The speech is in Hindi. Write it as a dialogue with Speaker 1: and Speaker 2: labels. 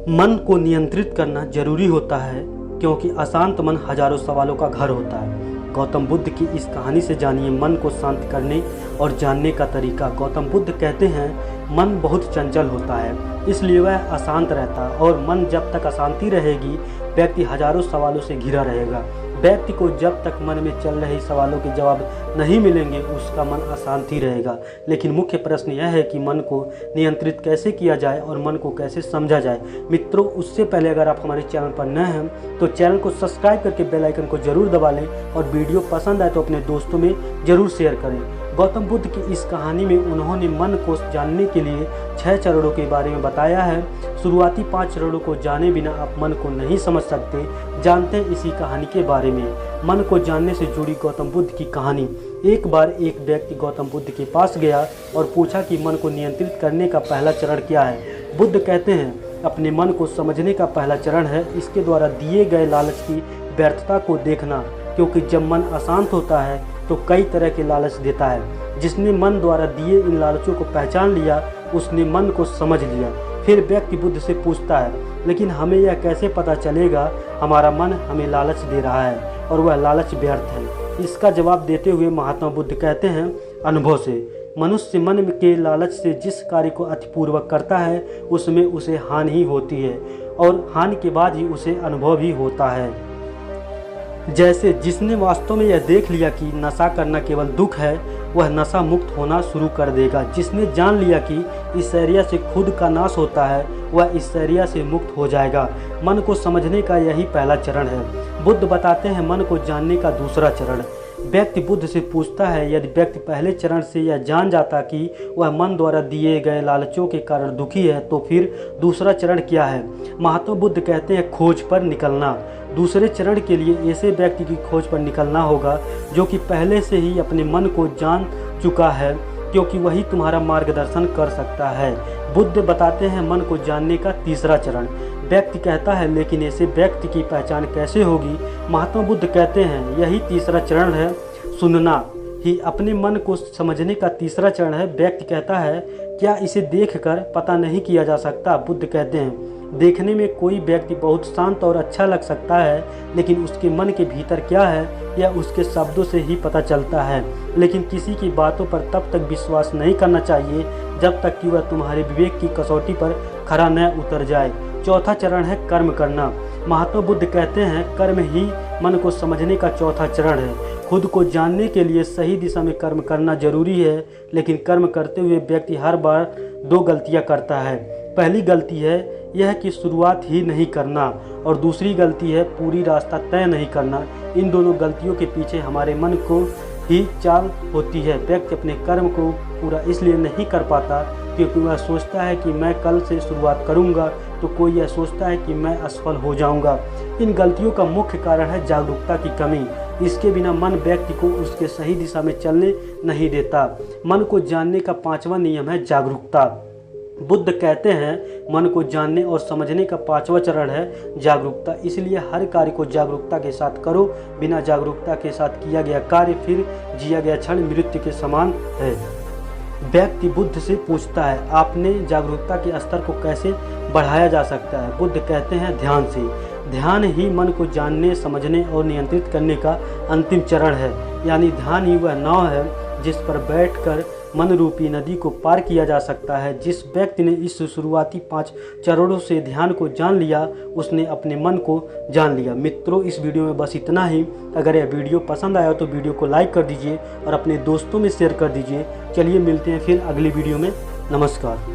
Speaker 1: मन को नियंत्रित करना जरूरी होता है क्योंकि अशांत मन हजारों सवालों का घर होता है। गौतम बुद्ध की इस कहानी से जानिए मन को शांत करने और जानने का तरीका। गौतम बुद्ध कहते हैं मन बहुत चंचल होता है, इसलिए वह अशांत रहता है और मन जब तक अशांति रहेगी व्यक्ति हजारों सवालों से घिरा रहेगा। व्यक्ति को जब तक मन में चल रहे सवालों के जवाब नहीं मिलेंगे उसका मन अशांत ही रहेगा। लेकिन मुख्य प्रश्न यह है कि मन को नियंत्रित कैसे किया जाए और मन को कैसे समझा जाए। मित्रों, उससे पहले अगर आप हमारे चैनल पर नए हैं तो चैनल को सब्सक्राइब करके बेल आइकन को जरूर दबा लें और वीडियो पसंद आए तो अपने दोस्तों में जरूर शेयर करें। गौतम बुद्ध की इस कहानी में उन्होंने मन को जानने के लिए 6 चरणों के बारे में बताया है। शुरुआती 5 चरणों को जाने बिना आप मन को नहीं समझ सकते। जानते हैं इसी कहानी के बारे में। मन को जानने से जुड़ी गौतम बुद्ध की कहानी। एक बार एक व्यक्ति गौतम बुद्ध के पास गया और पूछा कि मन को नियंत्रित करने का पहला चरण क्या है। बुद्ध कहते हैं अपने मन को समझने का पहला चरण है इसके द्वारा दिए गए लालच की व्यर्थता को देखना, क्योंकि जब मन अशांत होता है तो कई तरह के लालच देता है। जिसने मन द्वारा दिए इन लालचों को पहचान लिया उसने मन को समझ लिया। फिर व्यक्ति बुद्ध से पूछता है, लेकिन हमें यह कैसे पता चलेगा हमारा मन हमें लालच दे रहा है और वह लालच व्यर्थ है। इसका जवाब देते हुए महात्मा बुद्ध कहते हैं, अनुभव से। मनुष्य मन के लालच से जिस कार्य को अतिपूर्वक करता है उसमें उसे हानि ही होती है और हानि के बाद ही उसे अनुभव भी होता है। जैसे जिसने वास्तव में यह देख लिया कि नशा करना केवल दुख है वह नशा मुक्त होना शुरू कर देगा। जिसने जान लिया कि ईर्ष्या से खुद का नाश होता है वह ईर्ष्या से मुक्त हो जाएगा। मन को समझने का यही पहला चरण है। बुद्ध बताते हैं मन को जानने का दूसरा चरण। व्यक्ति बुद्ध से पूछता है, यदि व्यक्ति पहले चरण से यह जान जाता कि वह मन द्वारा दिए गए लालचों के कारण दुखी है तो फिर दूसरा चरण क्या है। महात्मा बुद्ध कहते हैं खोज पर निकलना। दूसरे चरण के लिए ऐसे व्यक्ति की खोज पर निकलना होगा जो कि पहले से ही अपने मन को जान चुका है, क्योंकि वही तुम्हारा मार्गदर्शन कर सकता है। बुद्ध बताते हैं मन को जानने का तीसरा चरण। व्यक्ति कहता है, लेकिन ऐसे व्यक्ति की पहचान कैसे होगी। महात्मा बुद्ध कहते हैं यही तीसरा चरण है। सुनना ही अपने मन को समझने का तीसरा चरण है। व्यक्ति कहता है, क्या इसे देखकर पता नहीं किया जा सकता। बुद्ध कहते हैं देखने में कोई व्यक्ति बहुत शांत और अच्छा लग सकता है, लेकिन उसके मन के भीतर क्या है यह उसके शब्दों से ही पता चलता है। लेकिन किसी की बातों पर तब तक विश्वास नहीं करना चाहिए जब तक कि वह तुम्हारे विवेक की कसौटी पर खरा न उतर जाए। चौथा चरण है कर्म करना। महात्मा बुद्ध कहते हैं कर्म ही मन को समझने का चौथा चरण है। खुद को जानने के लिए सही दिशा में कर्म करना जरूरी है, लेकिन कर्म करते हुए व्यक्ति हर बार 2 गलतियां करता है। पहली गलती है यह कि शुरुआत ही नहीं करना और दूसरी गलती है पूरी रास्ता तय नहीं करना। इन दोनों गलतियों के पीछे हमारे मन को ही चाल होती है। व्यक्ति अपने कर्म को पूरा इसलिए नहीं कर पाता क्योंकि वह सोचता है कि मैं कल से शुरुआत करूंगा तो कोई यह सोचता है कि मैं असफल हो जाऊंगा। इन गलतियों का मुख्य कारण है जागरूकता की कमी। इसके बिना मन व्यक्ति को उसके सही दिशा में चलने नहीं देता। मन को जानने का 5वां नियम है जागरूकता। बुद्ध कहते हैं मन को जानने और समझने का 5वां चरण है जागरूकता। इसलिए हर कार्य को जागरूकता के साथ करो। बिना जागरूकता के साथ किया गया कार्य फिर जिया गया क्षण मृत्यु के समान है। व्यक्ति बुद्ध से पूछता है, आपने जागरूकता के स्तर को कैसे बढ़ाया जा सकता है। बुद्ध कहते हैं ध्यान से। ध्यान ही मन को जानने, समझने और नियंत्रित करने का अंतिम चरण है। यानी ध्यान ही वह नाव है जिस पर बैठकर मन रूपी नदी को पार किया जा सकता है। जिस व्यक्ति ने इस शुरुआती 5 चरणों से ध्यान को जान लिया उसने अपने मन को जान लिया। मित्रों, इस वीडियो में बस इतना ही। अगर यह वीडियो पसंद आया तो वीडियो को लाइक कर दीजिए और अपने दोस्तों में शेयर कर दीजिए। चलिए मिलते हैं फिर अगली वीडियो में। नमस्कार।